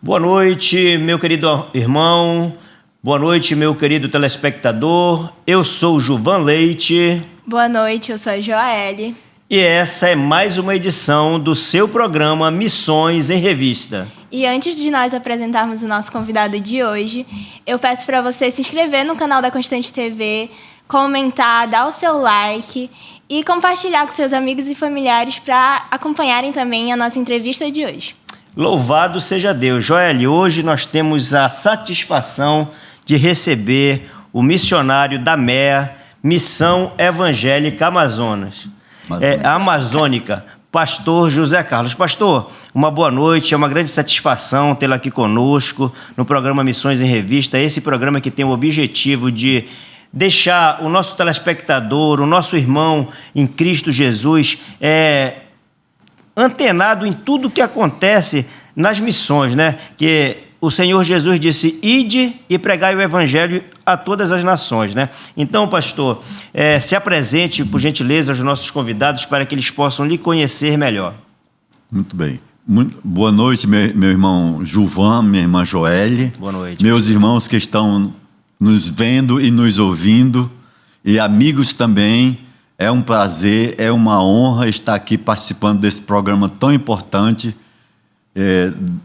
Boa noite, meu querido irmão. Boa noite, meu querido telespectador. Eu sou o Juvan Leite. Boa noite, eu sou a Joelle. E essa é mais uma edição do seu programa Missões em Revista. E antes de nós apresentarmos o nosso convidado de hoje, eu peço para você se inscrever no canal da Constante TV, comentar, dar o seu like e compartilhar com seus amigos e familiares para acompanharem também a nossa entrevista de hoje. Louvado seja Deus. Joelle, hoje nós temos a satisfação de receber o missionário da MEA, Missão Evangélica Amazônica, pastor José Carlos. Pastor, uma boa noite, é uma grande satisfação tê-lo aqui conosco no programa Missões em Revista, esse programa que tem o objetivo de deixar o nosso telespectador, o nosso irmão em Cristo Jesus, antenado em tudo que acontece nas missões, né? Que o Senhor Jesus disse, ide e pregai o evangelho a todas as nações, né? Então, pastor, se apresente, por gentileza, aos nossos convidados para que eles possam lhe conhecer melhor. Muito bem. Boa noite, meu irmão Juvan, minha irmã Joelle. Boa noite. Meus irmãos que estão nos vendo e nos ouvindo, e amigos também. É um prazer, é uma honra estar aqui participando desse programa tão importante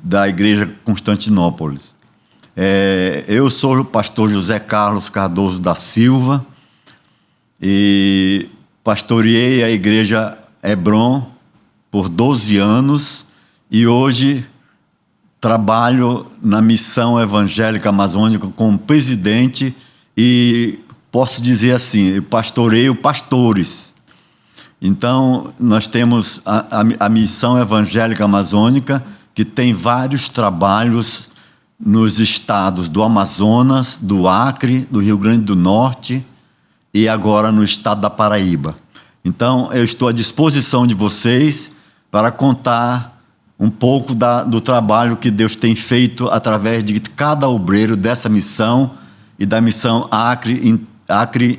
da Igreja Constantinópolis. Eu sou o pastor José Carlos Cardoso da Silva e pastoreei a Igreja Hebron por 12 anos e hoje trabalho na Missão Evangélica Amazônica como presidente e posso dizer assim, eu pastoreio pastores. Então, nós temos a Missão Evangélica Amazônica, que tem vários trabalhos nos estados do Amazonas, do Acre, do Rio Grande do Norte e agora no estado da Paraíba. Então, eu estou à disposição de vocês para contar um pouco do trabalho que Deus tem feito através de cada obreiro dessa missão e da Missão Acre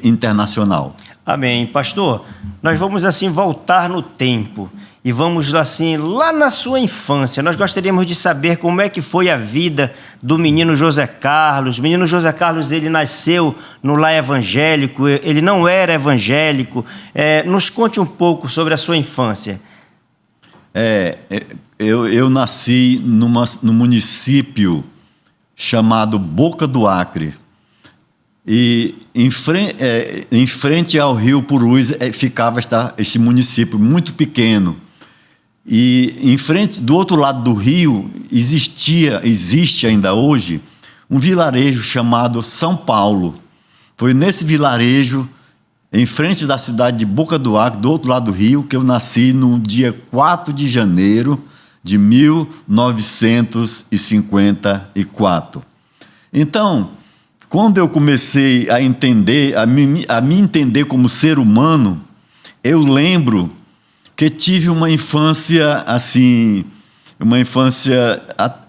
Internacional. Amém. Pastor, nós vamos assim voltar no tempo e vamos assim lá na sua infância. Nós gostaríamos de saber como é que foi a vida do menino José Carlos. O menino José Carlos, ele nasceu no lar evangélico, ele não era evangélico. Nos conte um pouco sobre a sua infância. Eu nasci no município chamado Boca do Acre. E em frente ao rio Purus ficava este município muito pequeno. E em frente, do outro lado do rio, existe ainda hoje, um vilarejo chamado São Paulo. Foi nesse vilarejo, em frente da cidade de Boca do Acre, do outro lado do rio, que eu nasci no dia 4 de janeiro de 1954. Então, quando eu comecei a entender, a me entender como ser humano, eu lembro que tive uma infância assim,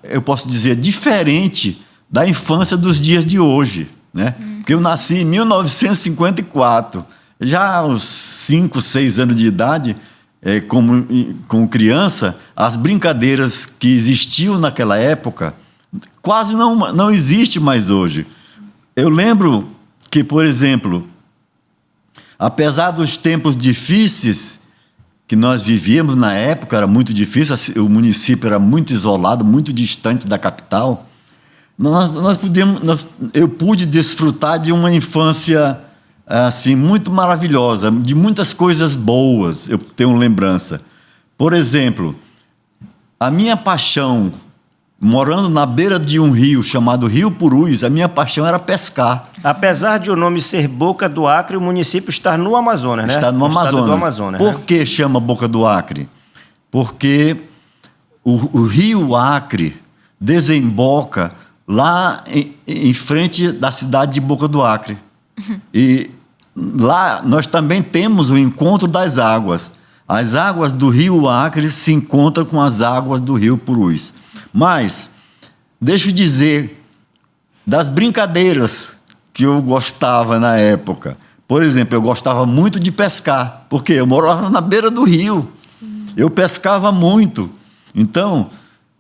eu posso dizer, diferente da infância dos dias de hoje, né? Porque eu nasci em 1954, já aos 5, 6 anos de idade, como criança, as brincadeiras que existiam naquela época quase não existe mais hoje. Eu lembro que, por exemplo, apesar dos tempos difíceis que nós vivíamos na época, era muito difícil, o município era muito isolado, muito distante da capital, eu pude desfrutar de uma infância assim, muito maravilhosa, de muitas coisas boas, eu tenho lembrança. Por exemplo, a minha paixão, morando na beira de um rio chamado Rio Purus, a minha paixão era pescar. Apesar de o nome ser Boca do Acre, o município está no Amazonas, né? Está no Amazonas. Do Amazonas. Por que chama Boca do Acre? Porque o rio Acre desemboca lá em frente da cidade de Boca do Acre. E lá nós também temos o encontro das águas. As águas do rio Acre se encontram com as águas do rio Purus. Mas, deixa eu dizer, das brincadeiras que eu gostava na época. Por exemplo, eu gostava muito de pescar, porque eu morava na beira do rio. Eu pescava muito. Então,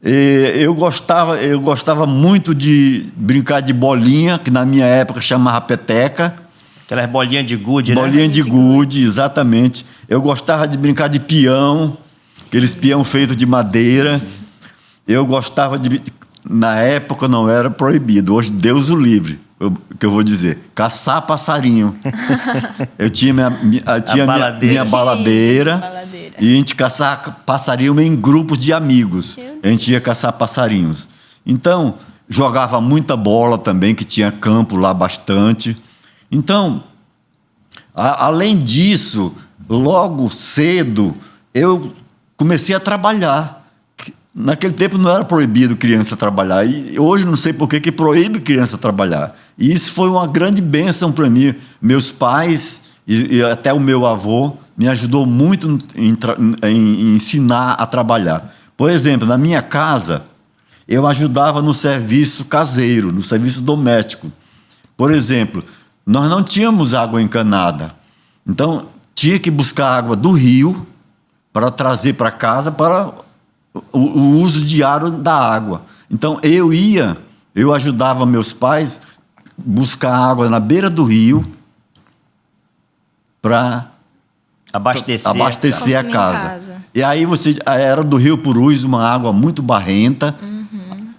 Eu gostava muito de brincar de bolinha, que na minha época chamava peteca. Aquelas bolinhas de gude, né? Bolinha de gude, exatamente. Eu gostava de brincar de peão, aqueles peão feitos de madeira. Eu gostava de... Na época não era proibido, hoje Deus o livre, que eu vou dizer. Caçar passarinho. Eu tinha minha baladeira. E a gente caçava passarinho em grupos de amigos. A gente ia caçar passarinhos. Então, jogava muita bola também, que tinha campo lá bastante. Então, além disso, logo cedo, eu comecei a trabalhar. Naquele tempo não era proibido criança trabalhar. E hoje não sei por que proíbe criança trabalhar. E isso foi uma grande bênção para mim. Meus pais e até o meu avô me ajudou muito em ensinar a trabalhar. Por exemplo, na minha casa, eu ajudava no serviço caseiro, no serviço doméstico. Por exemplo, nós não tínhamos água encanada. Então, tinha que buscar água do rio para trazer para casa para o uso diário da água. Então, eu ajudava meus pais buscar água na beira do rio para abastecer a casa. E aí era do Rio Purus, uma água muito barrenta.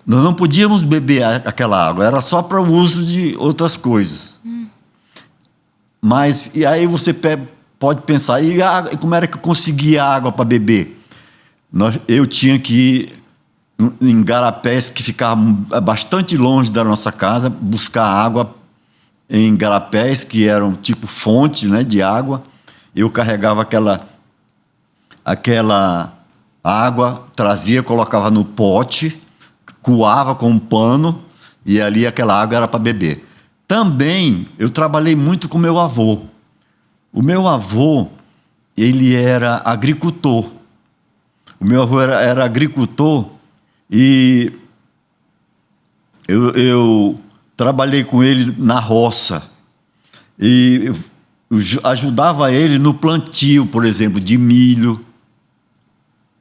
Nós não podíamos beber aquela água, era só para o uso de outras coisas. Mas, e aí você pode pensar, e como era que eu conseguia água para beber? Eu tinha que ir em garapés, que ficava bastante longe da nossa casa, buscar água em garapés, que eram tipo fonte, né, de água. Eu carregava aquela água, trazia, colocava no pote, coava com um pano, e ali aquela água era para beber. Também eu trabalhei muito com meu avô. O meu avô, ele era agricultor. O meu avô era agricultor e eu trabalhei com ele na roça. E eu ajudava ele no plantio, por exemplo, de milho,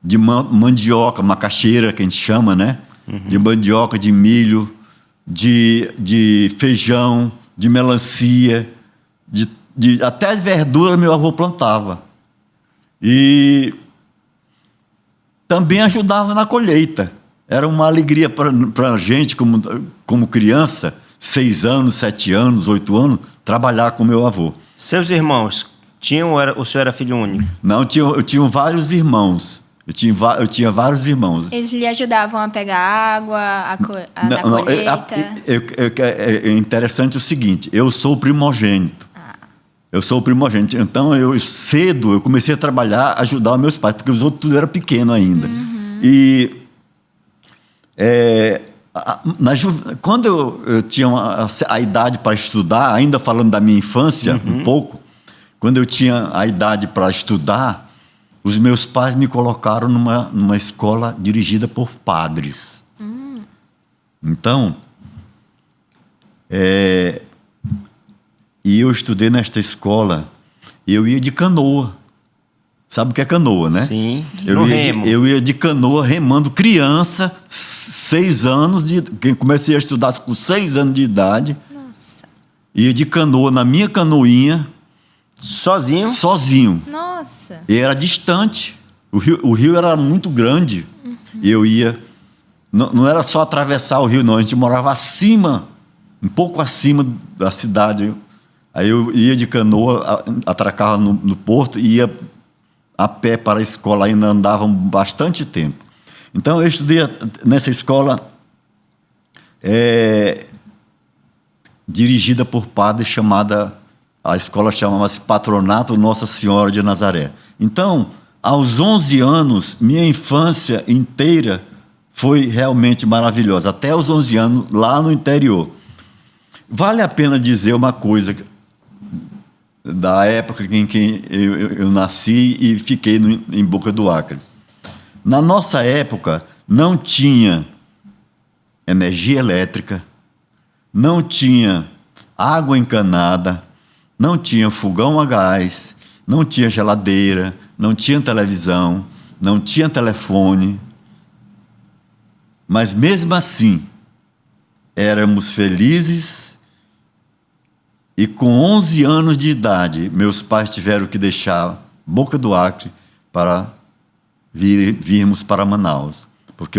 de mandioca, macaxeira, que a gente chama, né? De mandioca, de milho, de feijão, de melancia, até verdura meu avô plantava. E também ajudava na colheita. Era uma alegria para a gente, como criança, 6 anos, 7 anos, 8 anos, trabalhar com meu avô. Seus irmãos, o senhor era filho único? Não, eu tinha vários irmãos. Eu tinha vários irmãos. Eles lhe ajudavam a pegar água, na colheita? É interessante o seguinte, eu sou o primogênito. Eu sou o primogênito. Então, cedo, eu comecei a trabalhar, ajudar os meus pais, porque os outros tudo eram pequenos ainda. E quando eu tinha a idade para estudar, ainda falando da minha infância um pouco, quando eu tinha a idade para estudar, os meus pais me colocaram numa escola dirigida por padres. Então, e eu estudei nesta escola, e eu ia de canoa. Sabe o que é canoa, né? Sim. Eu ia de canoa remando, criança, 6 anos, comecei a estudar com 6 anos de idade. Nossa. Ia de canoa na minha canoinha. Sozinho? Sozinho. Nossa. E era distante. O rio era muito grande. E eu ia... Não era só atravessar o rio, não. A gente morava acima, um pouco acima da cidade. Aí eu ia de canoa, atracava no porto e ia a pé para a escola. Ainda andavam bastante tempo. Então, eu estudei nessa escola dirigida por padres, a escola chamava-se Patronato Nossa Senhora de Nazaré. Então, aos 11 anos, minha infância inteira foi realmente maravilhosa. Até os 11 anos, lá no interior. Vale a pena dizer uma coisa da época em que eu nasci e fiquei em Boca do Acre. Na nossa época, não tinha energia elétrica, não tinha água encanada, não tinha fogão a gás, não tinha geladeira, não tinha televisão, não tinha telefone. Mas mesmo assim, éramos felizes e com 11 anos de idade, meus pais tiveram que deixar Boca do Acre para virmos para Manaus. Porque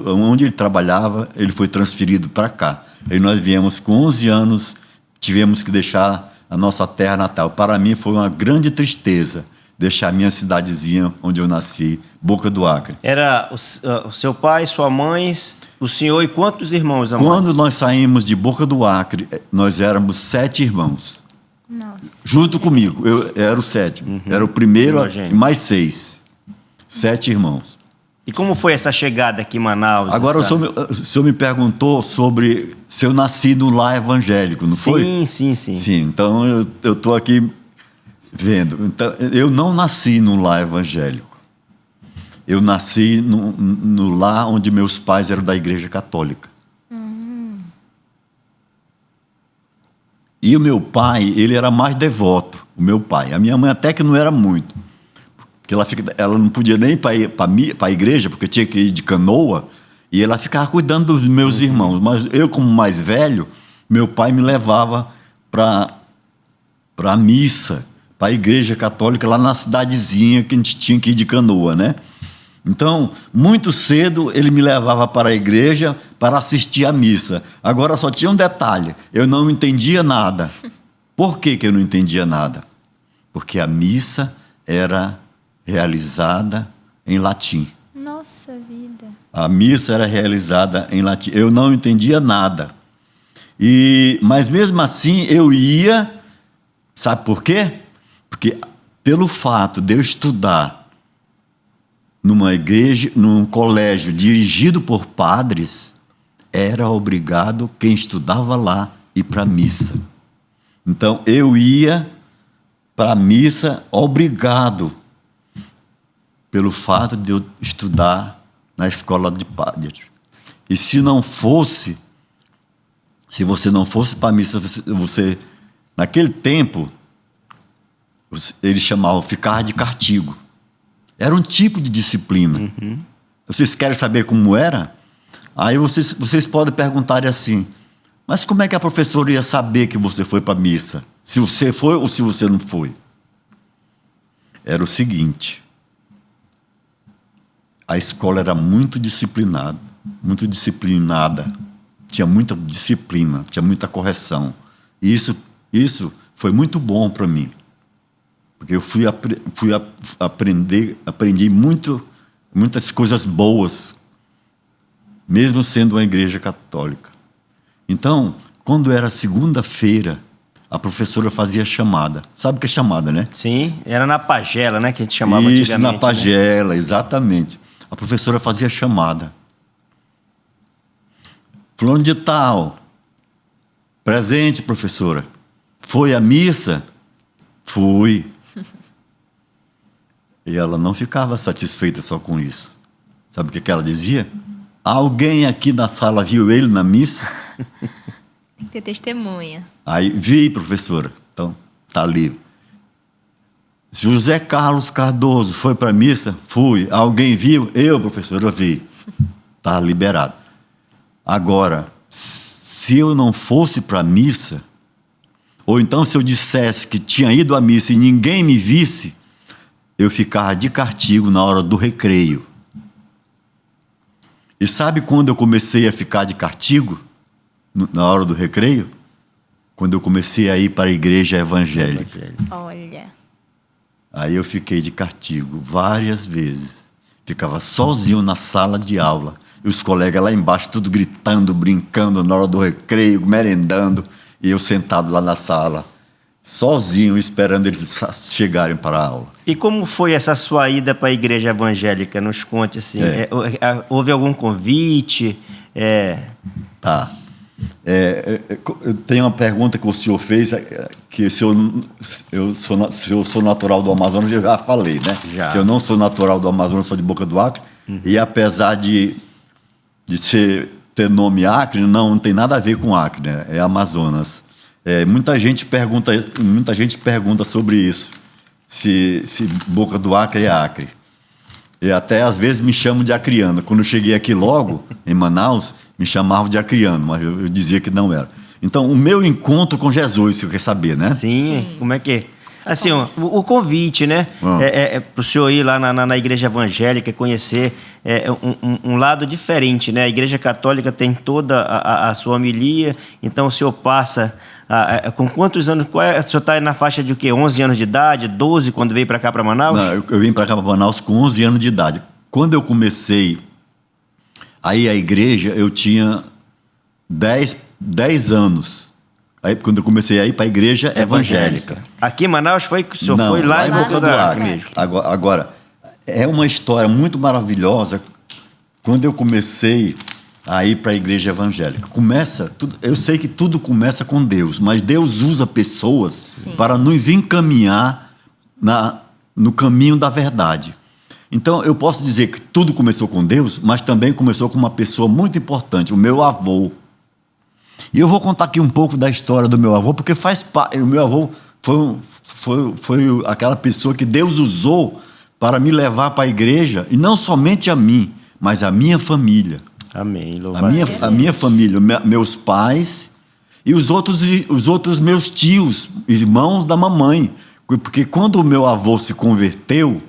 onde ele trabalhava, ele foi transferido para cá. E nós viemos com 11 anos, tivemos que deixar a nossa terra natal. Para mim foi uma grande tristeza deixar a minha cidadezinha onde eu nasci, Boca do Acre. Era o seu pai, sua mãe, o senhor e quantos irmãos, amados? Quando nós saímos de Boca do Acre, nós éramos 7 irmãos. Nossa. Junto comigo, eu era o 7º. Era o primeiro e mais 6. 7 irmãos. E como foi essa chegada aqui em Manaus? Agora, o senhor me perguntou sobre se eu nasci no lar evangélico, não foi? Sim. Sim, então eu estou aqui vendo. Então, eu não nasci no lar evangélico. Eu nasci no lar onde meus pais eram da Igreja Católica. E o meu pai, ele era mais devoto, o meu pai. A minha mãe até que não era muito. Porque ela não podia nem ir para a igreja, porque tinha que ir de canoa, e ela ficava cuidando dos meus irmãos. Mas eu, como mais velho, meu pai me levava para a missa, para a igreja católica, lá na cidadezinha que a gente tinha que ir de canoa, né? Então, muito cedo, ele me levava para a igreja para assistir à missa. Agora, só tinha um detalhe, eu não entendia nada. Por que eu não entendia nada? Porque a missa era realizada em latim. Nossa vida. A missa era realizada em latim. Eu não entendia nada. Mas mesmo assim eu ia, sabe por quê? Porque pelo fato de eu estudar numa igreja, num colégio dirigido por padres, era obrigado quem estudava lá ir para a missa. Então eu ia para a missa obrigado, pelo fato de eu estudar na escola de padres. E se você não fosse para a missa, você naquele tempo, eles chamavam ficar de castigo. Era um tipo de disciplina. Vocês querem saber como era? Aí vocês podem perguntar assim, mas como é que a professora ia saber que você foi para a missa? Se você foi ou se você não foi? Era o seguinte: a escola era muito disciplinada, tinha muita disciplina, tinha muita correção. E isso foi muito bom para mim, porque eu aprendi muitas coisas boas, mesmo sendo uma igreja católica. Então, quando era segunda-feira, a professora fazia chamada. Sabe o que é chamada, né? Sim, era na pagela, né, que a gente chamava antigamente. Isso, na pagela, né? Exatamente. A professora fazia chamada. Fulano de tal. Presente, professora. Foi à missa? Fui. E ela não ficava satisfeita só com isso. Sabe o que ela dizia? Alguém aqui na sala viu ele na missa? Tem que ter testemunha. Aí, vi, professora. Então, tá ali. José Carlos Cardoso foi para a missa? Fui. Alguém viu? Eu, professora, vi. Tá liberado. Agora, se eu não fosse para a missa, ou então se eu dissesse que tinha ido à missa e ninguém me visse, eu ficava de castigo na hora do recreio. E sabe quando eu comecei a ficar de castigo? Na hora do recreio? Quando eu comecei a ir para a igreja evangélica. Olha. Aí eu fiquei de castigo várias vezes. Ficava sozinho na sala de aula. E os colegas lá embaixo, tudo gritando, brincando na hora do recreio, merendando. E eu sentado lá na sala, sozinho, esperando eles chegarem para a aula. E como foi essa sua ida para a igreja evangélica? Nos conte assim. Houve algum convite? Tá. Tem uma pergunta que o senhor fez, que se eu sou natural do Amazonas, eu já falei, né? Já. Que eu não sou natural do Amazonas, sou de Boca do Acre. E apesar de ter nome Acre, não tem nada a ver com Acre, né? É Amazonas. Muita gente pergunta sobre isso, se Boca do Acre é Acre. E até às vezes me chamam de acriano. Quando eu cheguei aqui logo, em Manaus, me chamavam de acriano, mas eu dizia que não era. Então, o meu encontro com Jesus, você quer saber, né? Sim. Como é que... Assim, o convite, né? Para o senhor ir lá na igreja evangélica e conhecer um lado diferente, né? A igreja católica tem toda a sua homilia, então o senhor passa... com quantos anos? O senhor está na faixa de o quê? 11 anos de idade? 12 quando veio para cá, para Manaus? Não, eu vim para cá, para Manaus, com 11 anos de idade. Quando eu comecei a ir à igreja, eu tinha 10 anos. Aí, quando eu comecei a ir para a igreja evangélica. Aqui em Manaus foi que o senhor Não, foi lá em Boca do Acre mesmo? Agora, é uma história muito maravilhosa. Quando eu comecei a ir para a igreja evangélica, eu sei que tudo começa com Deus, mas Deus usa pessoas para nos encaminhar no caminho da verdade. Então, eu posso dizer que tudo começou com Deus, mas também começou com uma pessoa muito importante, o meu avô. E eu vou contar aqui um pouco da história do meu avô, porque faz parte. O meu avô foi aquela pessoa que Deus usou para me levar para a igreja, e não somente a mim, mas a minha família. Amém. A minha família, meus pais e os outros meus tios, irmãos da mamãe. Porque quando o meu avô se converteu,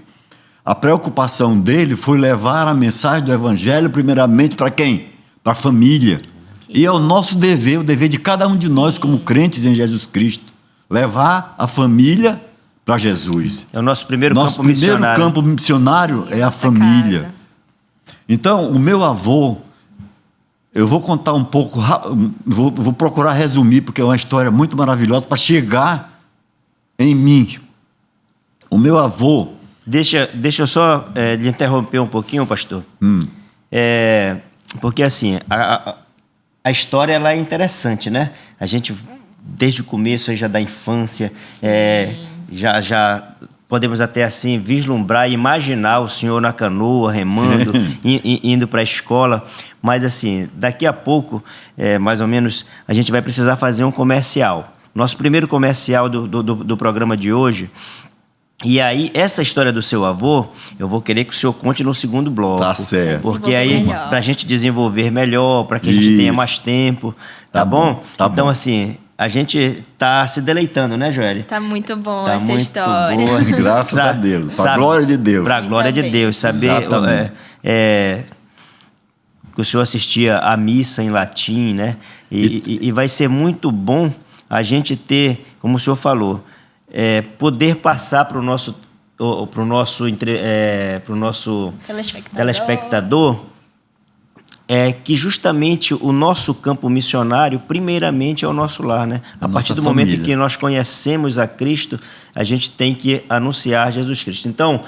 a preocupação dele foi levar a mensagem do evangelho primeiramente para quem? Para a família. E é o nosso dever, o dever de cada um de nós como crentes em Jesus Cristo, levar a família para Jesus. É o nosso primeiro campo missionário. Nosso primeiro campo missionário é a família. Casa. Então, o meu avô, eu vou contar um pouco, vou procurar resumir, porque é uma história muito maravilhosa para chegar em mim. O meu avô... Deixa eu só lhe interromper um pouquinho, pastor. Porque assim, a história ela é interessante, né? A gente, desde o começo, já da infância, já podemos até assim vislumbrar, imaginar o senhor na canoa, remando, indo para a escola. Mas assim, daqui a pouco, mais ou menos, a gente vai precisar fazer um comercial. Nosso primeiro comercial do programa de hoje. E aí, essa história do seu avô, eu vou querer que o senhor conte no segundo bloco. Tá certo. Porque aí, para a gente desenvolver melhor, para que a gente tenha mais tempo, tá bom? Então, assim, a gente tá se deleitando, né, Joeli? Tá muito bom essa história. Boa. Graças a Deus. Para a glória de Deus. Para a glória de Deus. Saber que o senhor assistia à missa em latim, né? E vai ser muito bom a gente ter, como o senhor falou, poder passar para o nosso telespectador que justamente o nosso campo missionário, primeiramente, é o nosso lar, né? A partir do momento em que nós conhecemos a Cristo, a gente tem que anunciar Jesus Cristo. Então,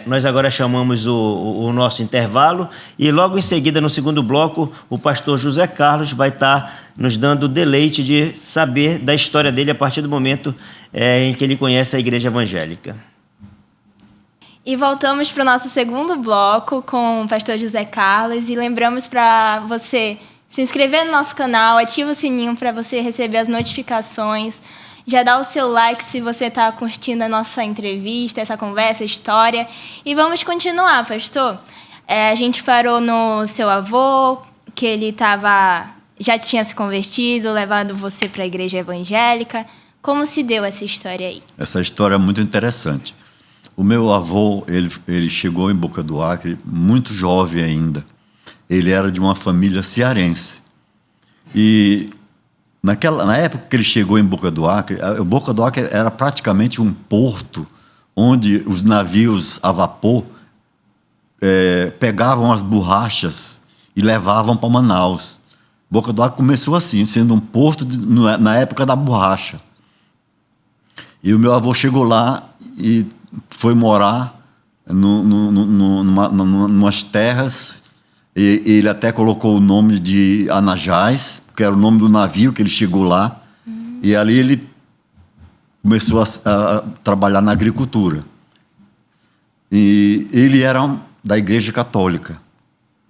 nós agora chamamos o nosso intervalo e logo em seguida, no segundo bloco, o pastor José Carlos vai estar nos dando o deleite de saber da história dele a partir do momento em que ele conhece a igreja evangélica. E voltamos para o nosso segundo bloco com o pastor José Carlos e lembramos para você se inscrever no nosso canal, ativa o sininho para você receber as notificações, já dá o seu like se você está curtindo a nossa entrevista, essa conversa, história. E vamos continuar, pastor. A gente parou no seu avô, que ele já tinha se convertido, levado você para a igreja evangélica. Como se deu essa história aí? Essa história é muito interessante. O meu avô, ele chegou em Boca do Acre muito jovem ainda. Ele era de uma família cearense. E na época que ele chegou em Boca do Acre era praticamente um porto onde os navios a vapor pegavam as borrachas e levavam para Manaus. Boca do Acre começou assim, sendo um porto na época da borracha. E o meu avô chegou lá e foi morar numas terras, e ele até colocou o nome de Anajás, que era o nome do navio que ele chegou lá, e ali ele começou a trabalhar na agricultura. E ele era da igreja católica,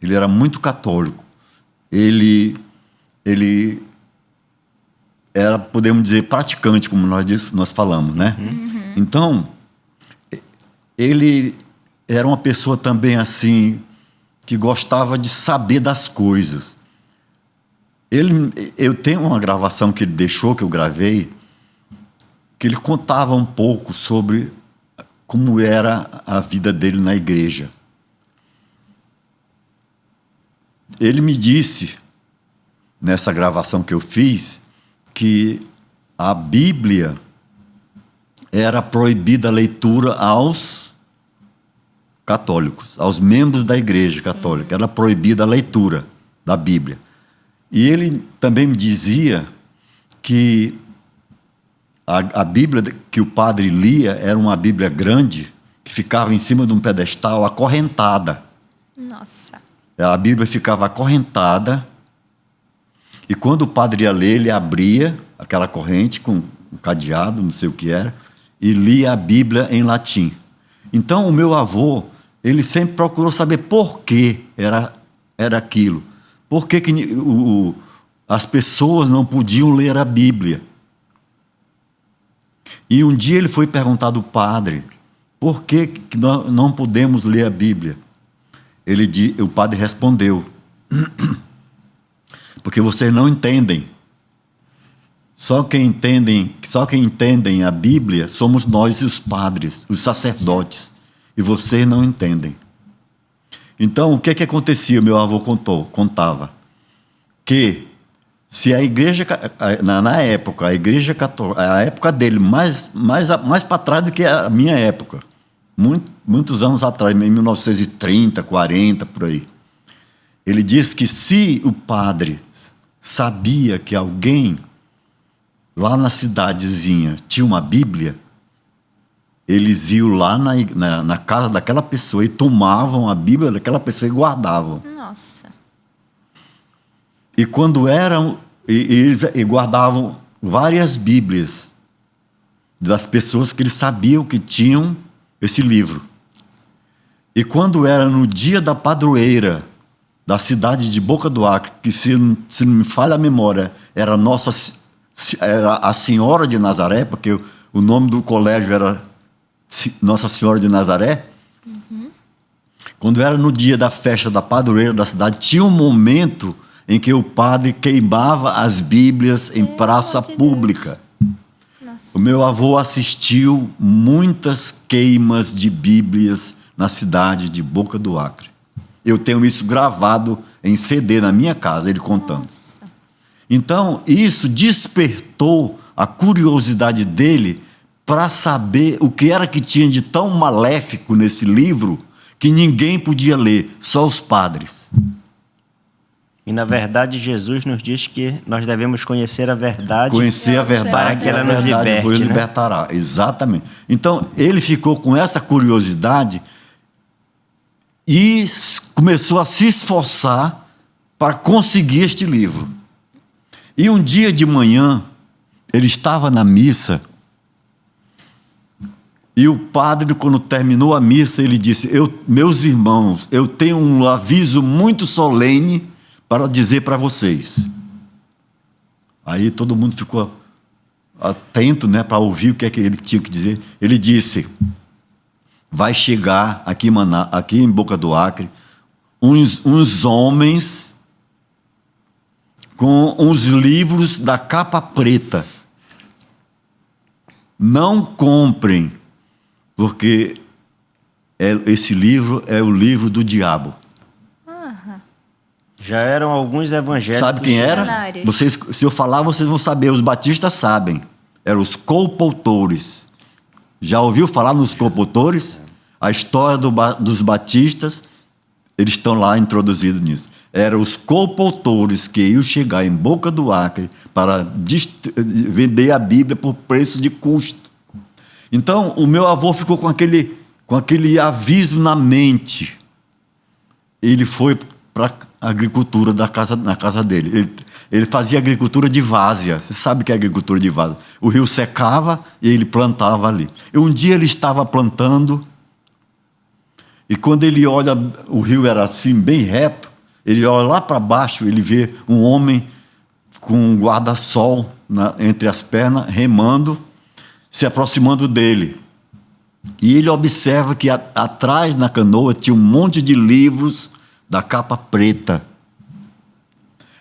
ele era muito católico, ele era, podemos dizer, praticante, como nós falamos, né? Então, ele era uma pessoa também assim, que gostava de saber das coisas. Eu tenho uma gravação que ele deixou, que eu gravei, que ele contava um pouco sobre como era a vida dele na igreja. Ele me disse, nessa gravação que eu fiz, que a Bíblia era proibida a leitura aos católicos, aos membros da igreja católica. Era proibida a leitura da Bíblia. E ele também me dizia que a Bíblia que o padre lia era uma Bíblia grande, que ficava em cima de um pedestal, acorrentada. Nossa. A Bíblia ficava acorrentada, e quando o padre ia ler, ele abria aquela corrente com um cadeado, não sei o que era, e lia a Bíblia em latim. Então, o meu avô, ele sempre procurou saber por que era aquilo. Por que as pessoas não podiam ler a Bíblia? E um dia ele foi perguntar do padre, por que nós não podemos ler a Bíblia? O padre respondeu, porque vocês não entendem. Só quem entendem a Bíblia somos nós e os padres, os sacerdotes, e vocês não entendem. Então, o que acontecia? Meu avô contava que se a igreja, na época, a igreja católica, a época dele, mais para trás do que a minha época, muitos anos atrás, em 1930, 40, por aí, ele disse que se o padre sabia que alguém lá na cidadezinha tinha uma Bíblia, eles iam lá na casa daquela pessoa e tomavam a Bíblia daquela pessoa e guardavam. Nossa. E quando eles guardavam várias Bíblias das pessoas que eles sabiam que tinham esse livro. E quando era no dia da padroeira da cidade de Boca do Acre, que se não me falha a memória, era a Senhora de Nazaré, porque o nome do colégio era Nossa Senhora de Nazaré. Uhum. Quando era no dia da festa da padroeira da cidade, tinha um momento em que o padre queimava as Bíblias em praça pública. O meu avô assistiu muitas queimas de Bíblias na cidade de Boca do Acre. Eu tenho isso gravado em CD na minha casa, ele contando. Nossa. Então, isso despertou a curiosidade dele para saber o que era que tinha de tão maléfico nesse livro que ninguém podia ler, só os padres. E, na verdade, Jesus nos diz que nós devemos conhecer a verdade. Conhecer a verdade, para que ela nos liberte, vos libertará. Exatamente. Então, ele ficou com essa curiosidade e começou a se esforçar para conseguir este livro. E um dia de manhã, ele estava na missa, e o padre, quando terminou a missa, ele disse: meus irmãos, eu tenho um aviso muito solene para dizer para vocês. Aí todo mundo ficou atento, né, para ouvir o que é que ele tinha que dizer. Ele disse: vai chegar aqui em Boca do Acre uns homens com uns livros da capa preta. Não comprem, porque esse livro é o livro do diabo. Já eram alguns evangélicos. Sabe quem era? Vocês, se eu falar, vocês vão saber. Os batistas sabem. Eram os colpoutores. Já ouviu falar nos colpoutores? A história dos batistas, eles estão lá introduzidos nisso. Eram os colpoutores que iam chegar em Boca do Acre para vender a Bíblia por preço de custo. Então, o meu avô ficou com aquele aviso na mente. Ele foi para a agricultura na casa dele. Ele fazia agricultura de várzea. Você sabe o que é agricultura de várzea? O rio secava e ele plantava ali. E um dia ele estava plantando, e quando ele olha, o rio era assim, bem reto, ele olha lá para baixo, ele vê um homem com um guarda-sol entre as pernas, remando, se aproximando dele. E ele observa que atrás na canoa tinha um monte de livros da capa preta.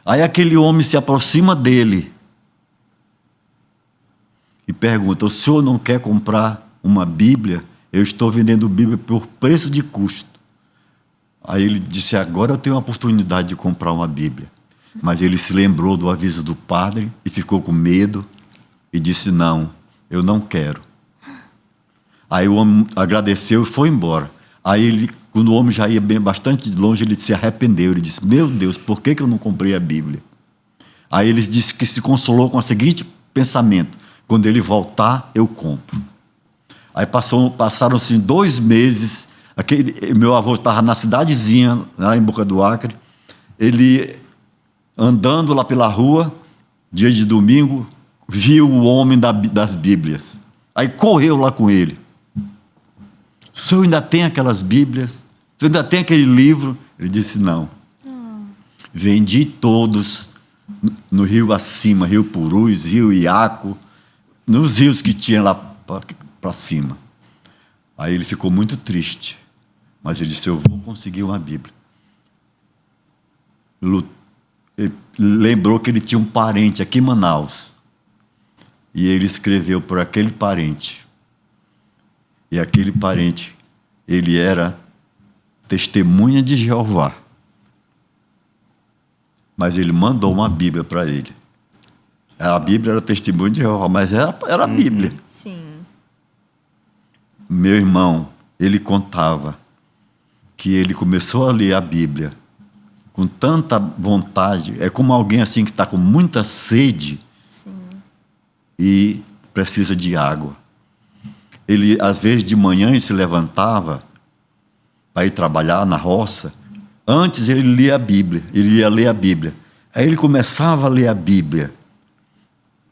Aí aquele homem se aproxima dele e pergunta: o senhor não quer comprar uma Bíblia? Eu estou vendendo Bíblia por preço de custo. Aí ele disse: agora eu tenho a oportunidade de comprar uma Bíblia. Mas ele se lembrou do aviso do padre e ficou com medo e disse: não, eu não quero. Aí o homem agradeceu e foi embora. Aí quando o homem já ia bastante longe, ele se arrependeu. Ele disse: meu Deus, por que eu não comprei a Bíblia? Aí ele disse que se consolou com o seguinte pensamento: quando ele voltar, eu compro. Aí passaram-se 2 meses. Meu avô estava na cidadezinha, lá em Boca do Acre. Ele, andando lá pela rua, dia de domingo, viu o homem das Bíblias. Aí correu lá com ele: o senhor ainda tem aquelas Bíblias? O senhor ainda tem aquele livro? Ele disse: não. Vendi todos no rio acima, Rio Purus, Rio Iaco, nos rios que tinha lá para cima. Aí ele ficou muito triste, mas ele disse: eu vou conseguir uma Bíblia. Ele lembrou que ele tinha um parente aqui em Manaus, e ele escreveu por aquele parente. E aquele parente, ele era testemunha de Jeová, mas ele mandou uma Bíblia para ele. A Bíblia era testemunha de Jeová, mas era a Bíblia. Sim. Meu irmão, ele contava que ele começou a ler a Bíblia com tanta vontade. É como alguém assim que está com muita sede. Sim. E precisa de água. Ele, às vezes, de manhã, ele se levantava para ir trabalhar na roça. Antes ele lia a Bíblia, ele ia ler a Bíblia. Aí ele começava a ler a Bíblia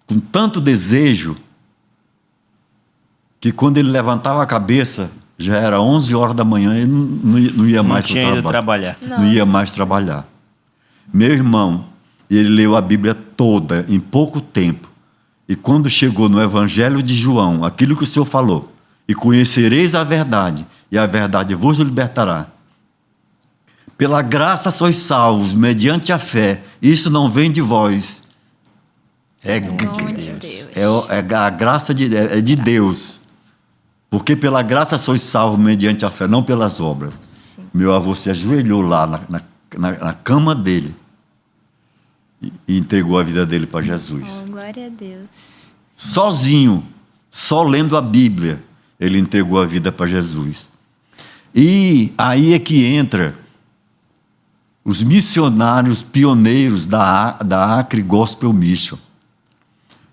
com tanto desejo que quando ele levantava a cabeça, já era 11 horas da manhã, ele não ia mais trabalhar. Não ia mais trabalhar. Meu irmão, ele leu a Bíblia toda em pouco tempo. E quando chegou no Evangelho de João, aquilo que o Senhor falou: e conhecereis a verdade, e a verdade vos libertará. Pela graça sois salvos, mediante a fé. Isso não vem de vós. É a graça de Deus. Porque pela graça sois salvos mediante a fé, não pelas obras. Sim. Meu avô se ajoelhou lá na cama dele e entregou a vida dele para Jesus. Oh, glória a Deus. Sozinho, só lendo a Bíblia, ele entregou a vida para Jesus. E aí é que entra os missionários pioneiros da Acre Gospel Mission.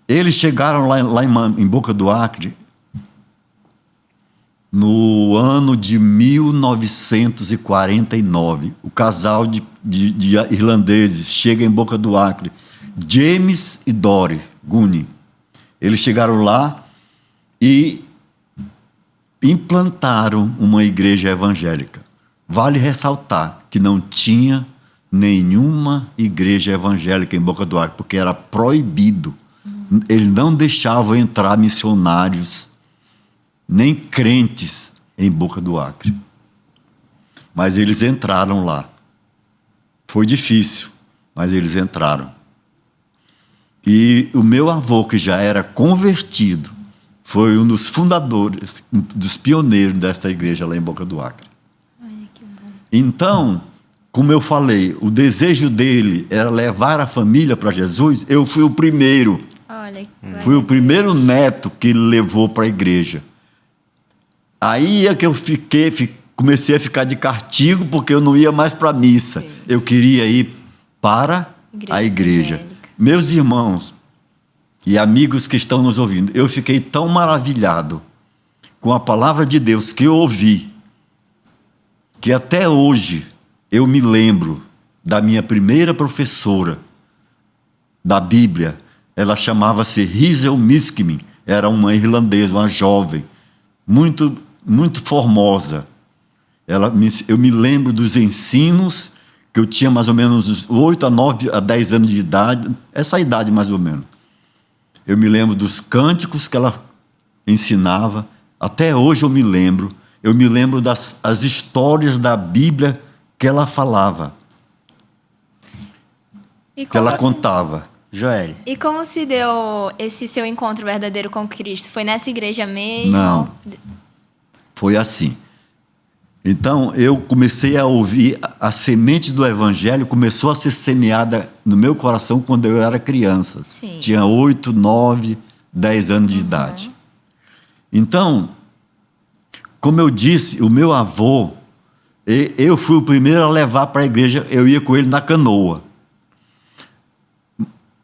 Eles chegaram lá em Boca do Acre no ano de 1949. O casal de irlandeses chega em Boca do Acre, James e Dory Gooney. Eles chegaram lá e implantaram uma igreja evangélica. Vale ressaltar que não tinha nenhuma igreja evangélica em Boca do Acre, porque era proibido. Eles não deixavam entrar missionários, nem crentes em Boca do Acre. Mas eles entraram lá. Foi difícil, mas eles entraram. E o meu avô, que já era convertido, foi um dos fundadores, um dos pioneiros desta igreja lá em Boca do Acre. Olha que bom. Então, como eu falei, o desejo dele era levar a família para Jesus. Eu fui o primeiro. Olha, Fui o primeiro neto que ele levou para a igreja. Aí é que eu comecei a ficar de castigo, porque eu não ia mais para a missa. Sim. Eu queria ir para a igreja. Evangélica. Meus irmãos e amigos que estão nos ouvindo, eu fiquei tão maravilhado com a palavra de Deus que eu ouvi, que até hoje eu me lembro da minha primeira professora da Bíblia. Ela chamava-se Hazel Miskmin, era uma irlandesa, uma jovem, muito, muito formosa. Eu me lembro dos ensinos, que eu tinha mais ou menos 8 a 9 a 10 anos de idade, essa idade mais ou menos. Eu me lembro dos cânticos que ela ensinava, Até hoje eu me lembro das as histórias da Bíblia que ela falava, que ela contava. Joel. E como se deu esse seu encontro verdadeiro com Cristo? Foi nessa igreja mesmo? Não. Foi assim. Então, eu comecei a ouvir, a semente do Evangelho começou a ser semeada no meu coração quando eu era criança. Sim. Tinha 8, 9, 10 anos de idade. Então, como eu disse, o meu avô, eu fui o primeiro a levar para a igreja, eu ia com ele na canoa.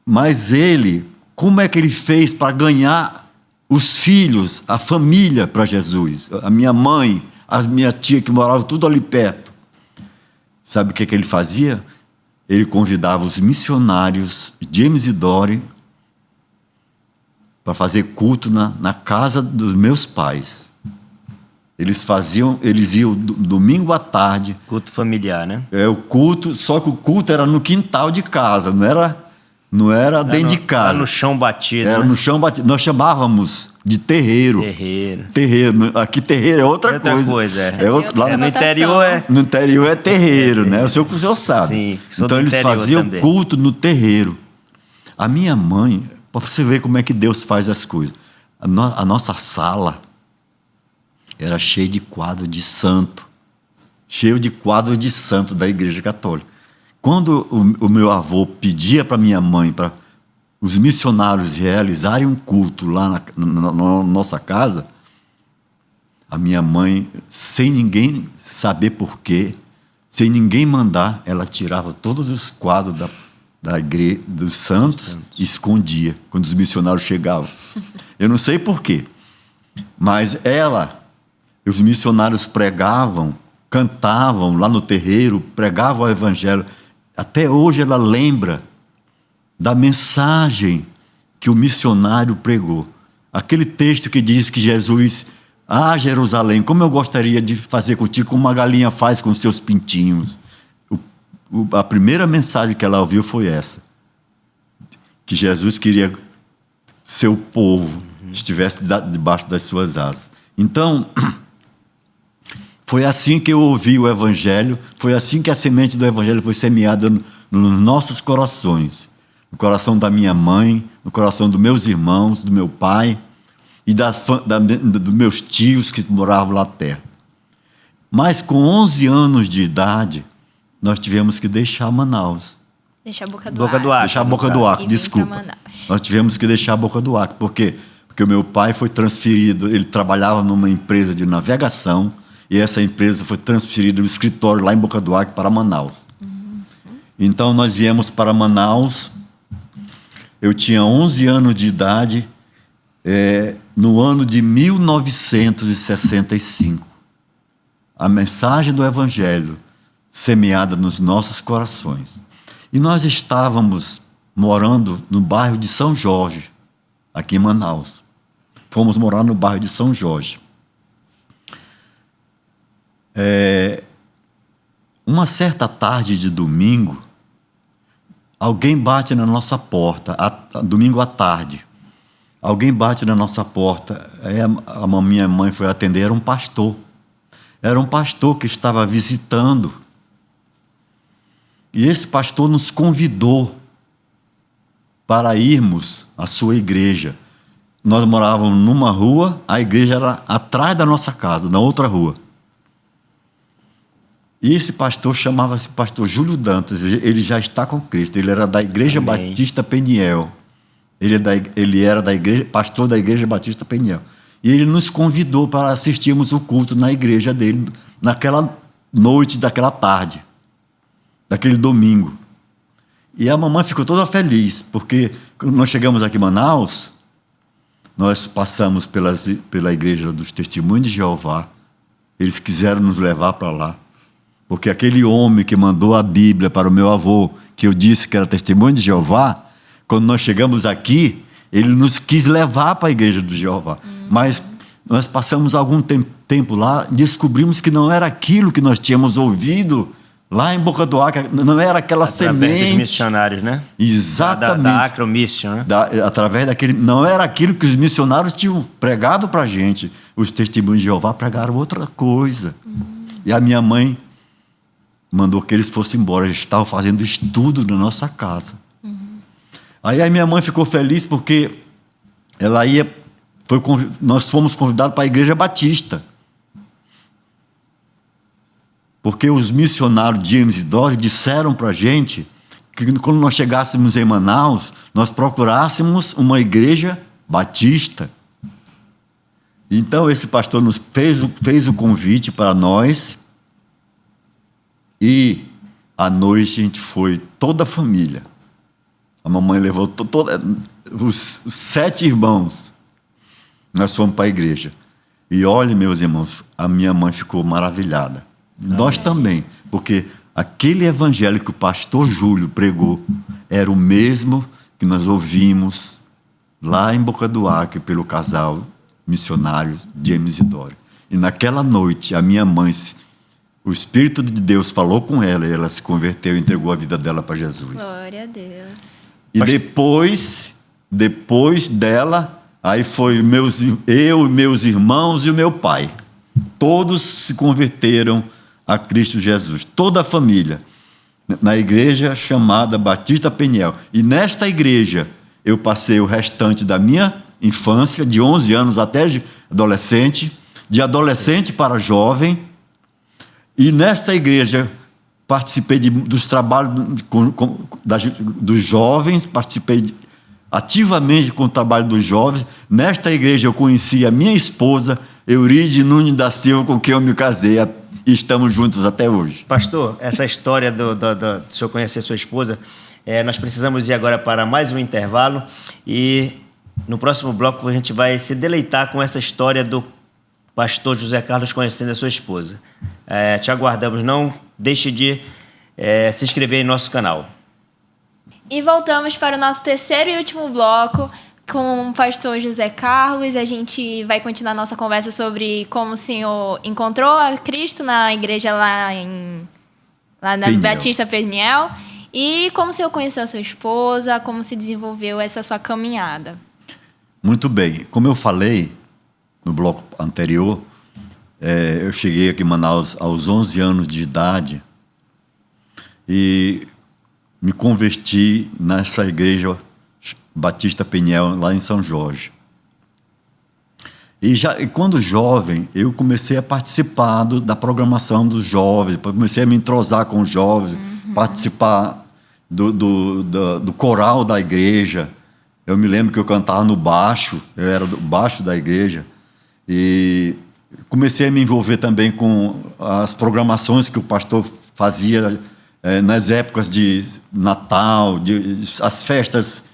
Mas ele, como é que ele fez para ganhar os filhos, a família para Jesus? A minha mãe, as minhas tias que moravam tudo ali perto. Sabe o que ele fazia? Ele convidava os missionários James e Dory para fazer culto na casa dos meus pais. Eles iam domingo à tarde. Culto familiar, né? O culto, só que o culto era no quintal de casa, não era dentro de casa. Era no chão batido. Era no chão batido. Nós chamávamos de terreiro. Terreiro. Aqui terreiro é outra coisa. Lá no interior é. No interior é terreiro, né? O senhor sabe. Sim, então eles faziam também. Culto no terreiro. A minha mãe, para você ver como é que Deus faz as coisas. A nossa sala era cheia de quadro de santo. Cheio de quadros de santo da Igreja Católica. Quando o meu avô pedia para minha mãe, para os missionários realizarem um culto lá na nossa casa, a minha mãe, sem ninguém saber porquê, sem ninguém mandar, ela tirava todos os quadros da igreja, dos santos e escondia quando os missionários chegavam. Eu não sei porquê, mas os missionários pregavam, cantavam lá no terreiro, pregavam o evangelho. Até hoje ela lembra da mensagem que o missionário pregou. Aquele texto que diz que Jesus, Jerusalém, como eu gostaria de fazer contigo como uma galinha faz com seus pintinhos. A primeira mensagem que ela ouviu foi essa. Que Jesus queria seu povo estivesse debaixo das suas asas. Então, foi assim que eu ouvi o Evangelho, foi assim que a semente do Evangelho foi semeada nos nossos corações. No coração da minha mãe, no coração dos meus irmãos, do meu pai e dos meus tios que moravam lá perto. Mas com 11 anos de idade, nós tivemos que deixar Manaus. Deixar a Boca do Acre. Deixar a Boca do Acre, desculpa. Nós tivemos que deixar a Boca do Acre. Por quê? Porque o meu pai foi transferido, ele trabalhava numa empresa de navegação, e essa empresa foi transferida do escritório lá em Boca do Acre para Manaus. Então, nós viemos para Manaus. Eu tinha 11 anos de idade, no ano de 1965. A mensagem do Evangelho semeada nos nossos corações. E nós estávamos morando no bairro de São Jorge, aqui em Manaus. Fomos morar no bairro de São Jorge. Uma certa tarde de domingo, alguém bate na nossa porta, domingo à tarde. Alguém bate na nossa porta, a minha mãe foi atender, era um pastor. Era um pastor que estava visitando. E esse pastor nos convidou para irmos à sua igreja. Nós morávamos numa rua, a igreja era atrás da nossa casa, na outra rua. E esse pastor chamava-se pastor Júlio Dantas, ele já está com Cristo, ele era da Igreja Amém. Batista Peniel. Ele era pastor da Igreja Batista Peniel. E ele nos convidou para assistirmos o culto na igreja dele, naquela noite, daquela tarde, daquele domingo. E a mamãe ficou toda feliz, porque quando nós chegamos aqui em Manaus, nós passamos pela igreja dos Testemunhos de Jeová. Eles quiseram nos levar para lá. Porque aquele homem que mandou a Bíblia para o meu avô, que eu disse que era testemunho de Jeová, quando nós chegamos aqui, ele nos quis levar para a igreja do Jeová. Mas nós passamos algum tempo lá, descobrimos que não era aquilo que nós tínhamos ouvido Lá em Boca do Acre, não era aquela Através dos semente. missionários, né? Exatamente. Da Acro Mission, né? Através daquele. Não era aquilo que os missionários tinham pregado para a gente. Os testemunhos de Jeová pregaram outra coisa. E a minha mãe mandou que eles fossem embora. Eles estavam fazendo estudo na nossa casa. Aí a minha mãe ficou feliz porque ela ia. Nós fomos convidados para a Igreja Batista. Porque os missionários James e Dory disseram para a gente que quando nós chegássemos em Manaus, nós procurássemos uma igreja batista. Então esse pastor nos fez o convite para nós e à noite a gente foi, toda a família. A mamãe levou os 7 irmãos. Nós fomos para a igreja. E olhe, meus irmãos, a minha mãe ficou maravilhada. Nós também, porque aquele evangelho que o pastor Júlio pregou era o mesmo que nós ouvimos lá em Boca do Acre pelo casal missionário James e Dory. E naquela noite, a minha mãe, o Espírito de Deus falou com ela e ela se converteu e entregou a vida dela para Jesus. Glória a Deus. E depois dela, aí foi eu, meus irmãos e o meu pai. Todos se converteram a Cristo Jesus, toda a família, na igreja chamada Batista Peniel. E nesta igreja eu passei o restante da minha infância, de 11 anos até adolescente, de adolescente para jovem. E nesta igreja participei dos trabalhos dos jovens, participei ativamente com o trabalho dos jovens. Nesta igreja eu conheci a minha esposa, Euride Nunes da Silva, com quem eu me casei. E estamos juntos até hoje. Pastor, essa história do senhor conhecer sua esposa, nós precisamos ir agora para mais um intervalo e no próximo bloco a gente vai se deleitar com essa história do pastor José Carlos conhecendo a sua esposa. Te aguardamos, não deixe de se inscrever em nosso canal. E voltamos para o nosso terceiro e último bloco com o pastor José Carlos. A gente vai continuar nossa conversa sobre como o senhor encontrou a Cristo na igreja lá na Peniel. Batista Peniel e como o senhor conheceu a sua esposa, como se desenvolveu essa sua caminhada. Muito bem. Como eu falei no bloco anterior, eu cheguei aqui em Manaus aos 11 anos de idade e me converti nessa igreja Batista Peniel, lá em São Jorge. E quando jovem, eu comecei a participar da programação dos jovens, comecei a me entrosar com os jovens, participar do coral da igreja. Eu me lembro que eu cantava no baixo, eu era do baixo da igreja, e comecei a me envolver também com as programações que o pastor fazia nas épocas de Natal, as festas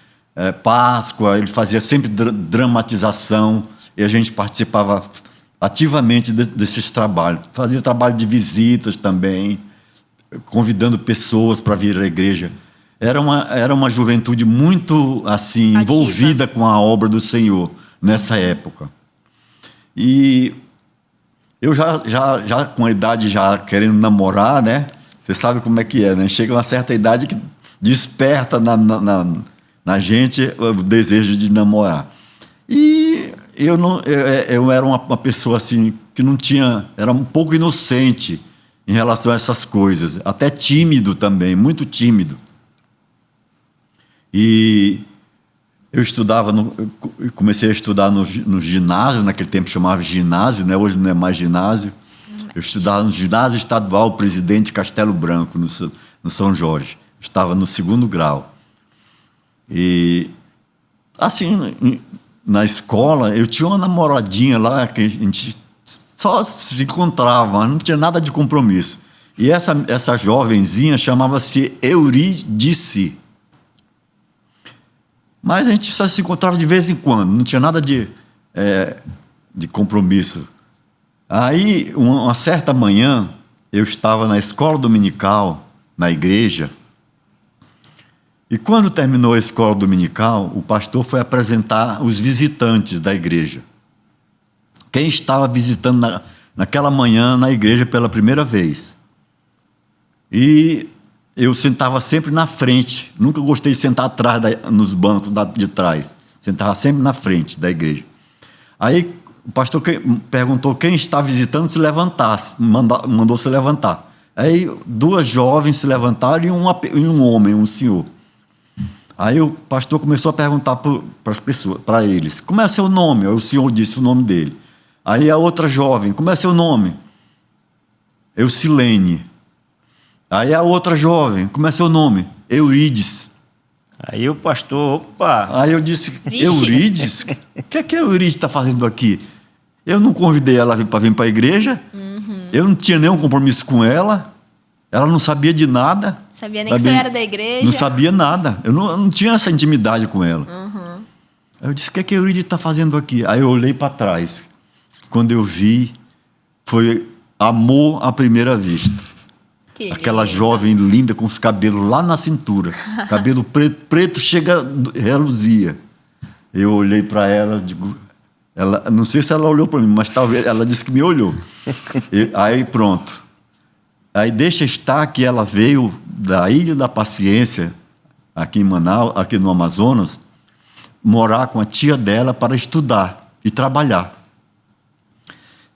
Páscoa. Ele fazia sempre dramatização e a gente participava ativamente desses trabalhos. Fazia trabalho de visitas também, convidando pessoas para vir à igreja. Era uma juventude muito assim envolvida com a obra do Senhor nessa época. E eu já com a idade já querendo namorar, né? Você sabe como é que é, né? Chega uma certa idade que desperta na gente o desejo de namorar. E eu era uma pessoa assim que não tinha, era um pouco inocente em relação a essas coisas, até tímido também, muito tímido. E eu comecei a estudar no ginásio, naquele tempo chamava ginásio, né? Hoje não é mais ginásio. Eu estudava no ginásio estadual Presidente Castelo Branco, no São Jorge. Estava no 2º grau. E, assim, na escola, eu tinha uma namoradinha lá que a gente só se encontrava, não tinha nada de compromisso. E essa jovenzinha chamava-se Eurídice. Mas a gente só se encontrava de vez em quando, não tinha nada de compromisso. Aí, uma certa manhã, eu estava na escola dominical, na igreja, e quando terminou a escola dominical, o pastor foi apresentar os visitantes da igreja. Quem estava visitando naquela manhã na igreja pela primeira vez. E eu sentava sempre na frente. Nunca gostei de sentar atrás, nos bancos de trás. Sentava sempre na frente da igreja. Aí o pastor perguntou quem está visitando se levantasse. Mandou se levantar. Aí 2 jovens se levantaram e um homem, um senhor. Aí o pastor começou a perguntar para as pessoas, para eles, como é seu nome? Aí o senhor disse o nome dele. Aí a outra jovem, como é seu nome? Eucilene. Aí a outra jovem, como é seu nome? Eurídice. Aí o pastor, opa! Aí eu disse, Vixe. Eurídice? O que a Eurídice está fazendo aqui? Eu não convidei ela para vir para a igreja, eu não tinha nenhum compromisso com ela, ela não sabia de nada. Sabia nem que você era da igreja. Não sabia nada, eu não tinha essa intimidade com ela. Aí eu disse, o que a Eurídice está fazendo aqui? Aí eu olhei para trás, quando eu vi, foi amor à primeira vista. Que Aquela lindo. jovem linda com os cabelos lá na cintura, cabelo preto reluzia. Eu olhei para ela, digo, não sei se ela olhou para mim, mas talvez ela disse que me olhou. Aí pronto. Aí deixa estar que ela veio da Ilha da Paciência, aqui em Manaus, aqui no Amazonas, morar com a tia dela para estudar e trabalhar.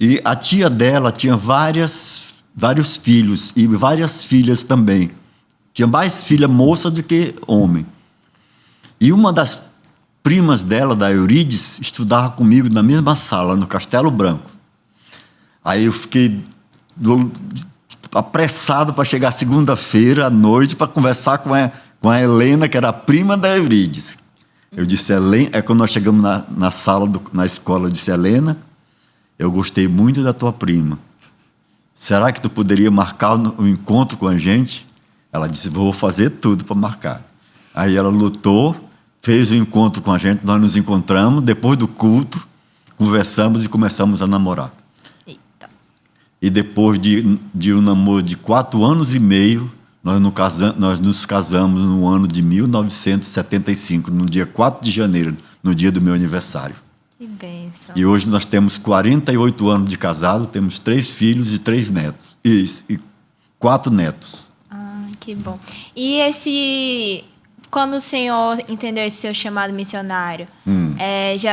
E a tia dela tinha vários filhos e várias filhas também. Tinha mais filha moça do que homem. E uma das primas dela, da Eurídice, estudava comigo na mesma sala, no Castelo Branco. Aí eu fiquei apressado para chegar segunda-feira à noite para conversar com a Helena, que era a prima da Eurídice. Eu disse, Helena, quando nós chegamos na sala, na escola, eu disse, Helena, eu gostei muito da tua prima. Será que tu poderia marcar o encontro com a gente? Ela disse, vou fazer tudo para marcar. Aí ela lutou, fez o encontro com a gente, nós nos encontramos, depois do culto, conversamos e começamos a namorar. Eita. E depois de um namoro de 4 anos e meio, nós nos casamos no ano de 1975, no dia 4 de janeiro, no dia do meu aniversário. Que bênção. E hoje nós temos 48 anos de casado, temos 3 filhos e 3 netos. E 4 netos. Ah, que bom. E quando o senhor entendeu esse seu chamado missionário,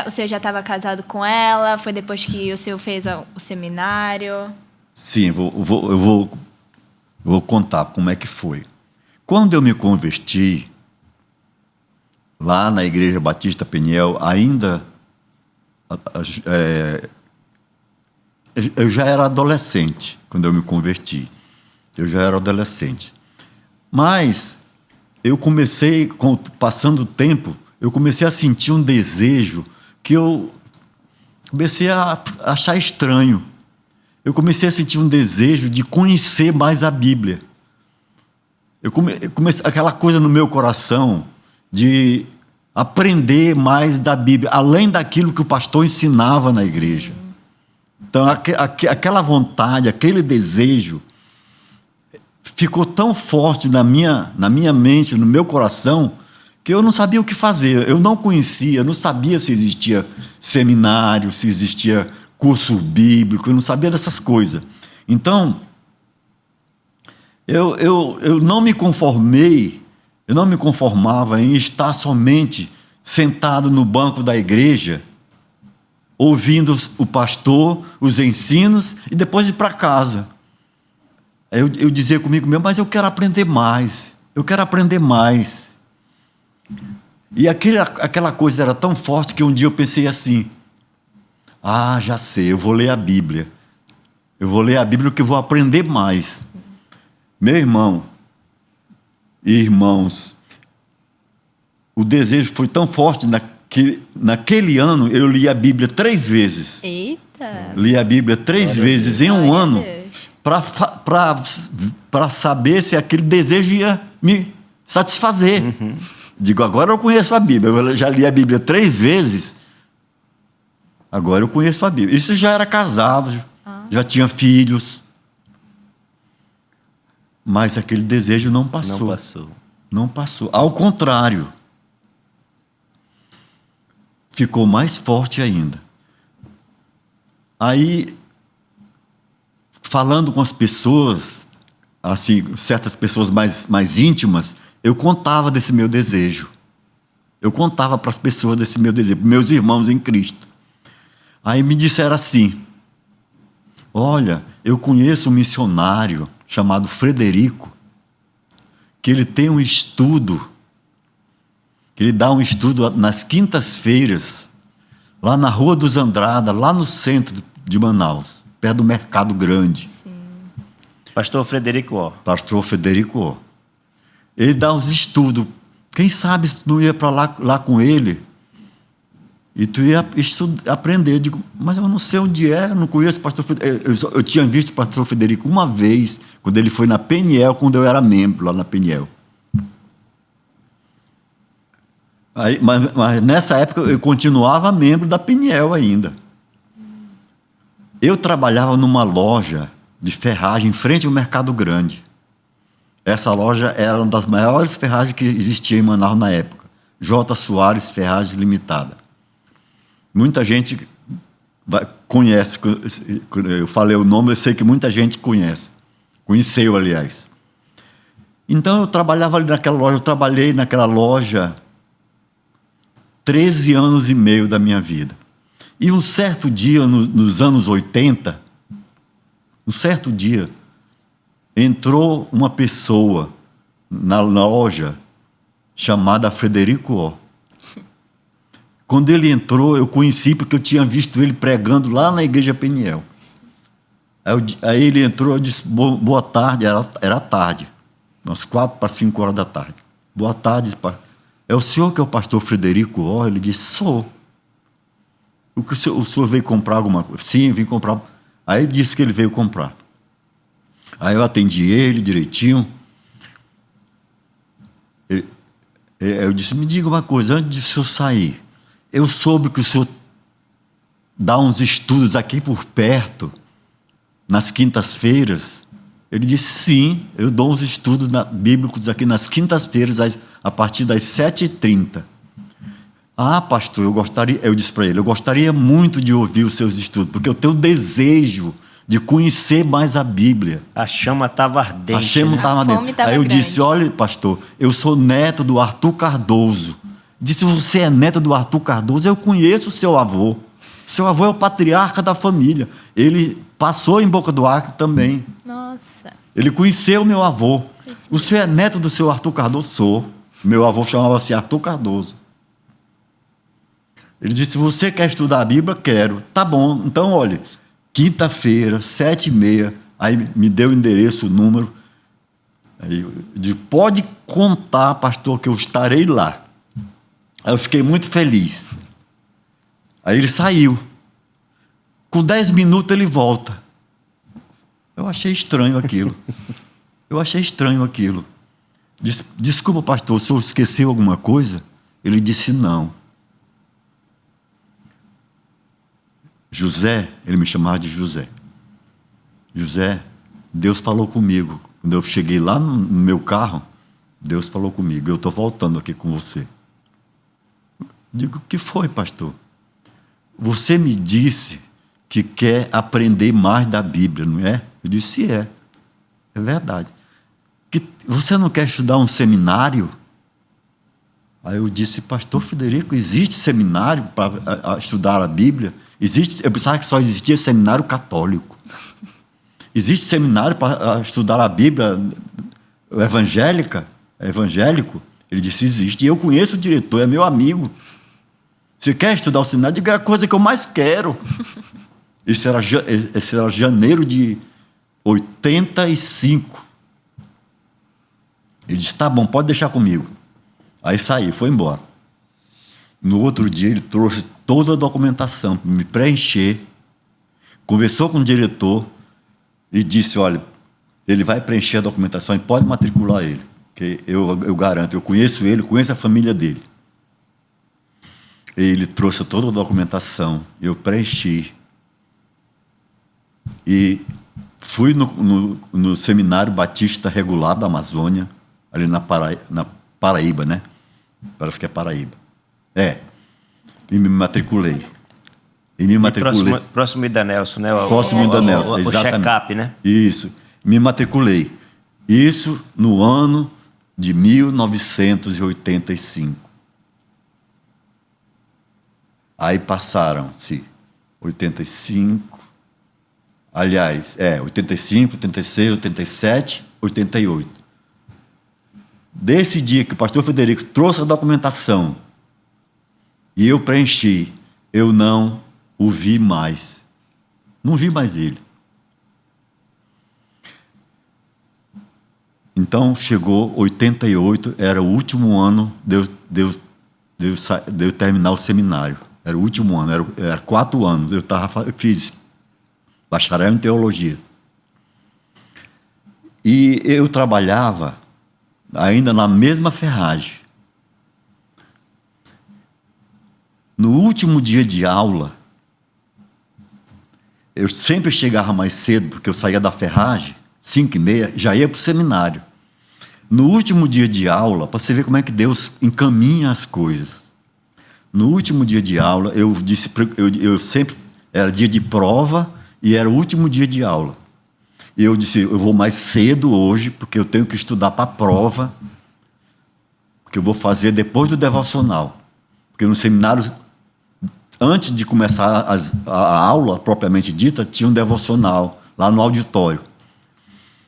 o senhor já estava casado com ela? Foi depois que o senhor fez o seminário? Sim, eu vou contar como é que foi. Quando eu me converti, lá na Igreja Batista Peniel, ainda... eu já era adolescente quando eu me converti. Eu já era adolescente. Mas eu comecei, passando o tempo, eu comecei a sentir um desejo que eu comecei a achar estranho. Eu comecei a sentir um desejo de conhecer mais a Bíblia. Eu comecei aquela coisa no meu coração de aprender mais da Bíblia, além daquilo que o pastor ensinava na igreja. Então, aquela vontade, aquele desejo ficou tão forte na minha mente, no meu coração, que eu não sabia o que fazer. Eu não conhecia, não sabia se existia seminário, se existia curso bíblico, eu não sabia dessas coisas. Então, eu não me conformei, eu não me conformava em estar somente sentado no banco da igreja, ouvindo o pastor, os ensinos, e depois ir para casa. Eu dizia comigo mesmo, mas eu quero aprender mais, eu quero aprender mais. E aquela coisa era tão forte que um dia eu pensei assim, já sei, eu vou ler a Bíblia. Eu vou ler a Bíblia porque eu vou aprender mais. Meu irmão e irmãos, o desejo foi tão forte que naquele ano eu li a Bíblia 3 vezes. Eita! Li a Bíblia 3 vezes em um ano Glória a Deus. para saber se aquele desejo ia me satisfazer. Digo, agora eu conheço a Bíblia. Eu já li a Bíblia 3 vezes. Agora eu conheço a Bíblia. Isso já era casado, já tinha filhos. Mas aquele desejo não passou. Não passou. Não passou. Ao contrário. Ficou mais forte ainda. Aí, falando com as pessoas, assim, certas pessoas mais íntimas, eu contava desse meu desejo. Eu contava para as pessoas desse meu desejo, meus irmãos em Cristo. Aí me disseram assim: olha, eu conheço um missionário chamado Frederico, que ele tem um estudo, que ele dá um estudo nas quintas-feiras, lá na Rua dos Andrada, lá no centro de Manaus, perto do Mercado Grande. Sim. Pastor Frederico O. Pastor Frederico O. Ele dá uns estudos. Quem sabe se tu não ia para lá com ele e tu ia aprender. Eu digo, mas eu não sei onde é, eu não conheço o pastor Frederico. Eu tinha visto o pastor Frederico uma vez, quando ele foi na Peniel, quando eu era membro lá na Peniel. Aí, mas nessa época eu continuava membro da Peniel ainda. Eu trabalhava numa loja de ferragem em frente ao Mercado Grande. Essa loja era uma das maiores ferragens que existia em Manaus na época. J. Soares Ferragens Limitada. Muita gente conhece. Eu falei o nome, eu sei que muita gente conhece. Conheceu, aliás. Então eu trabalhava ali naquela loja. Eu trabalhei naquela loja 13 anos e meio da minha vida. E um certo dia, nos anos 80, um certo dia, entrou uma pessoa na loja chamada Frederico O. Quando ele entrou, eu conheci porque eu tinha visto ele pregando lá na Igreja Peniel. Aí ele entrou, eu disse, boa tarde, era tarde, umas 4 para 5 horas da tarde. Boa tarde, é o senhor que é o pastor Frederico O? Ele disse, sou. O senhor veio comprar alguma coisa? Sim, vim comprar. Aí ele disse que ele veio comprar. Aí eu atendi ele direitinho. Eu disse, me diga uma coisa, antes de o senhor sair, eu soube que o senhor dá uns estudos aqui por perto, nas quintas-feiras. Ele disse, sim, eu dou uns estudos bíblicos aqui nas quintas-feiras, a partir das 7h30. Ah, pastor, eu disse para ele, eu gostaria muito de ouvir os seus estudos, porque eu tenho desejo de conhecer mais a Bíblia. A chama estava ardente. A chama estava ardente. Aí eu disse, olha, pastor, eu sou neto do Arthur Cardoso. Disse, você é neto do Arthur Cardoso? Eu conheço o seu avô. Seu avô é o patriarca da família. Ele passou em Boca do Acre também. Nossa. Ele conheceu meu avô. O senhor é neto do seu Arthur Cardoso? Sou. Meu avô chamava-se Arthur Cardoso. Ele disse, você quer estudar a Bíblia? Quero. Tá bom, então, olha, quinta-feira, 7h30, aí me deu o endereço, o número. Aí eu disse, pode contar, pastor, que eu estarei lá. Aí eu fiquei muito feliz. Aí ele saiu. Com 10 minutos ele volta. Eu achei estranho aquilo. Disse, desculpa, pastor, o senhor esqueceu alguma coisa? Ele disse, não. José, ele me chamava de José. José, Deus falou comigo. Quando eu cheguei lá no meu carro, Deus falou comigo, eu estou voltando aqui com você. Digo, o que foi, pastor? Você me disse que quer aprender mais da Bíblia, não é? Eu disse, é verdade. Você não quer estudar um seminário? Aí eu disse, pastor Frederico, existe seminário para estudar a Bíblia? Eu pensava que só existia seminário católico. Existe seminário para estudar a Bíblia evangélico? Ele disse, existe. E eu conheço o diretor, é meu amigo. Você quer estudar o seminário? Diga, é a coisa que eu mais quero. Esse era janeiro de 85. Ele disse, tá bom, pode deixar comigo. Aí saí, foi embora. No outro dia ele trouxe toda a documentação para me preencher, conversou com o diretor e disse, olha, ele vai preencher a documentação e pode matricular ele, que eu garanto, eu conheço ele, conheço a família dele. Ele trouxe toda a documentação, eu preenchi e fui no Seminário Batista Regular da Amazônia, ali na Paraíba, né? Parece que é Paraíba. E me matriculei. Próximo Ida Nelson, né? Próximo Ida Nelson, exatamente. O check-up, né? Isso. Me matriculei. Isso no ano de 1985. Aí passaram-se 85, aliás, 85, 86, 87, 88. Desse dia que o pastor Frederico trouxe a documentação e eu preenchi, eu não o vi mais. Não vi mais ele. Então chegou 88, era o último ano de eu terminar o seminário. Era o último ano, era 4 anos. Eu fiz bacharel em teologia. E eu trabalhava ainda na mesma ferragem. No último dia de aula, eu sempre chegava mais cedo, porque eu saía da ferragem, 5h30, já ia para o seminário. No último dia de aula, para você ver como é que Deus encaminha as coisas. No último dia de aula, eu sempre, era dia de prova e era o último dia de aula. E eu disse, eu vou mais cedo hoje, porque eu tenho que estudar para a prova, que eu vou fazer depois do devocional. Porque no seminário, antes de começar a aula propriamente dita, tinha um devocional lá no auditório.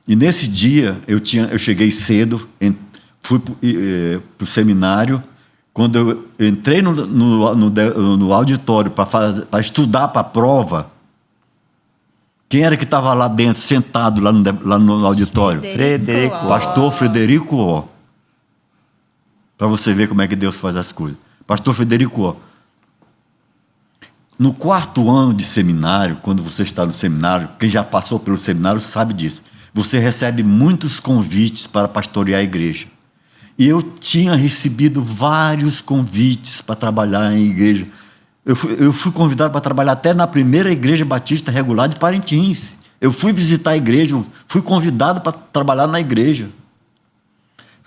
E nesse dia, eu cheguei cedo, fui para o seminário. Quando eu entrei no auditório para estudar para a prova, quem era que estava lá dentro, sentado lá no auditório? Frederico. Pastor Frederico Ó. Para você ver como é que Deus faz as coisas. Pastor Frederico Ó. No 4º ano de seminário, quando você está no seminário, quem já passou pelo seminário sabe disso. Você recebe muitos convites para pastorear a igreja. E eu tinha recebido vários convites para trabalhar em igreja. Eu fui convidado para trabalhar até na primeira igreja batista regular de Parintins. Eu fui visitar a igreja, fui convidado para trabalhar na igreja.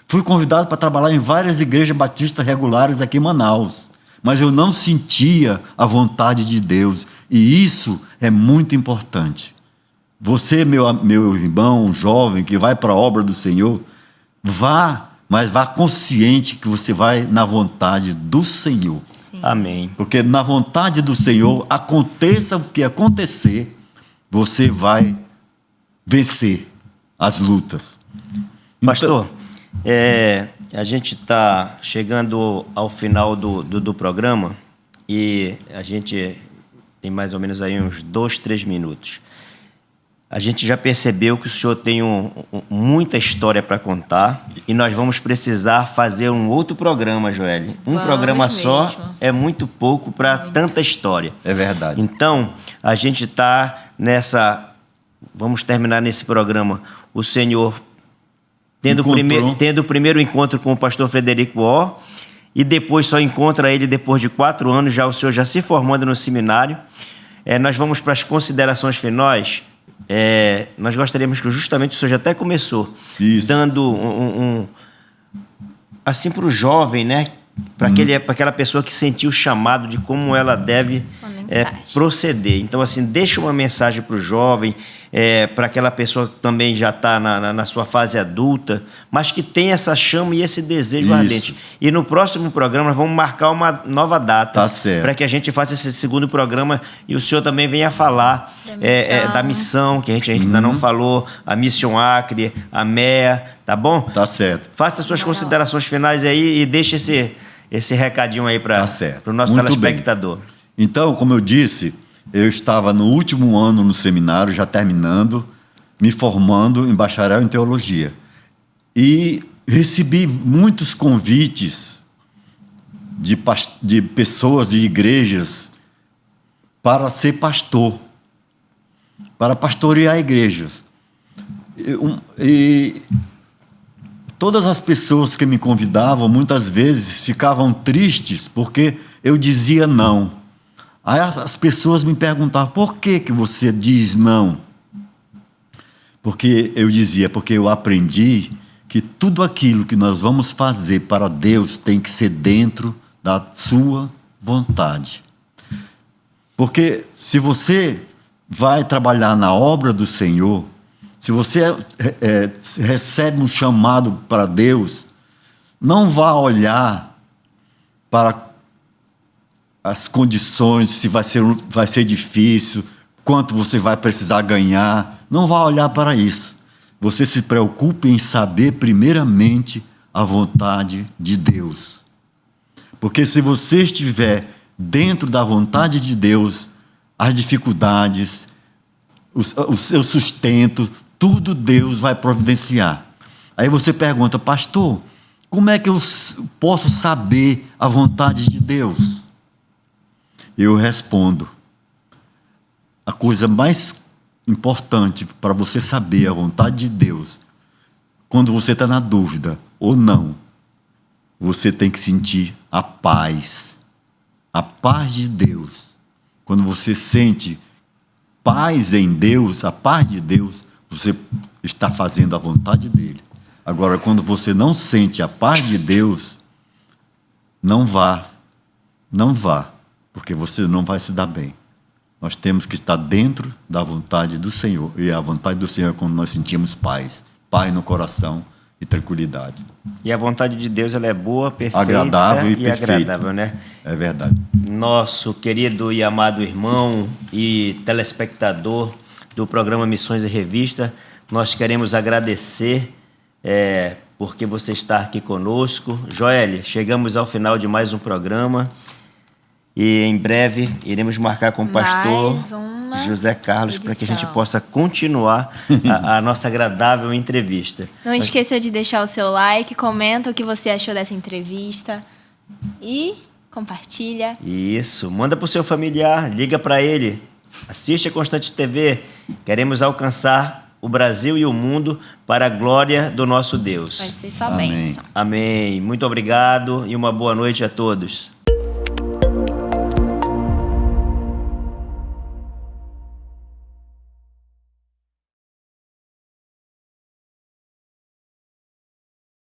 Fui convidado para trabalhar em várias igrejas batistas regulares aqui em Manaus. Mas eu não sentia a vontade de Deus. E isso é muito importante. Você, meu irmão jovem, que vai para a obra do Senhor, vá, mas vá consciente que você vai na vontade do Senhor. Sim. Amém. Porque na vontade do Senhor, aconteça o que acontecer, você vai vencer as lutas. Pastor, a gente está chegando ao final do programa e a gente tem mais ou menos aí uns 2, 3 minutos. A gente já percebeu que o senhor tem muita história para contar e nós vamos precisar fazer um outro programa, Joelle. Programa só é muito pouco para tanta história. É verdade. Então, a gente está nessa... Vamos terminar nesse programa. O senhor tendo o primeiro encontro com o pastor Frederico Ó, e depois só encontra ele depois de 4 anos, já o senhor já se formando no seminário. Nós vamos para as considerações finais. Nós gostaríamos que justamente o senhor já até começou dando assim para o jovem, né? Para aquela pessoa que sentiu o chamado de como ela deve proceder. Então, assim, deixa uma mensagem para o jovem, para aquela pessoa que também já está na sua fase adulta, mas que tem essa chama e esse desejo ardente. E no próximo programa nós vamos marcar uma nova data para que a gente faça esse segundo programa e o senhor também venha falar da missão, que a gente ainda não falou, a Mission Acre, a MEA, tá bom? Tá certo. Faça as suas considerações finais aí e deixe esse recadinho aí para o nosso telespectador. Bem. Então, como eu disse, eu estava no último ano no seminário, já terminando, me formando em bacharel em teologia. E recebi muitos convites de pessoas, de igrejas, para ser pastor, para pastorear igrejas. E todas as pessoas que me convidavam, muitas vezes, ficavam tristes, porque eu dizia não. Aí as pessoas me perguntavam, por que você diz não? Porque eu dizia, porque eu aprendi que tudo aquilo que nós vamos fazer para Deus tem que ser dentro da sua vontade. Porque se você vai trabalhar na obra do Senhor, Se você recebe um chamado para Deus, não vá olhar para as condições, se vai ser difícil, quanto você vai precisar ganhar. Não vá olhar para isso. Você se preocupe em saber, primeiramente, a vontade de Deus. Porque se você estiver dentro da vontade de Deus, as dificuldades, o seu sustento, tudo Deus vai providenciar. Aí você pergunta, pastor, como é que eu posso saber a vontade de Deus? Eu respondo, a coisa mais importante para você saber a vontade de Deus, quando você está na dúvida ou não, você tem que sentir a paz de Deus. Quando você sente paz em Deus, a paz de Deus, você está fazendo a vontade dele. Agora, quando você não sente a paz de Deus, não vá, porque você não vai se dar bem. Nós temos que estar dentro da vontade do Senhor. E a vontade do Senhor é quando nós sentimos paz no coração e tranquilidade. E a vontade de Deus, ela é boa, perfeita agradável e perfeita. Agradável, né? É verdade. Nosso querido e amado irmão e telespectador do programa Missões e Revista, nós queremos agradecer porque você está aqui conosco. Joelle, chegamos ao final de mais um programa. E em breve iremos marcar com o pastor José Carlos para que a gente possa continuar a nossa agradável entrevista. Não esqueça de deixar o seu like, comenta o que você achou dessa entrevista e compartilha. Isso, manda para o seu familiar, liga para ele, assiste a Constante TV. Queremos alcançar o Brasil e o mundo para a glória do nosso Deus. Vai ser só bênção. Amém. Muito obrigado e uma boa noite a todos.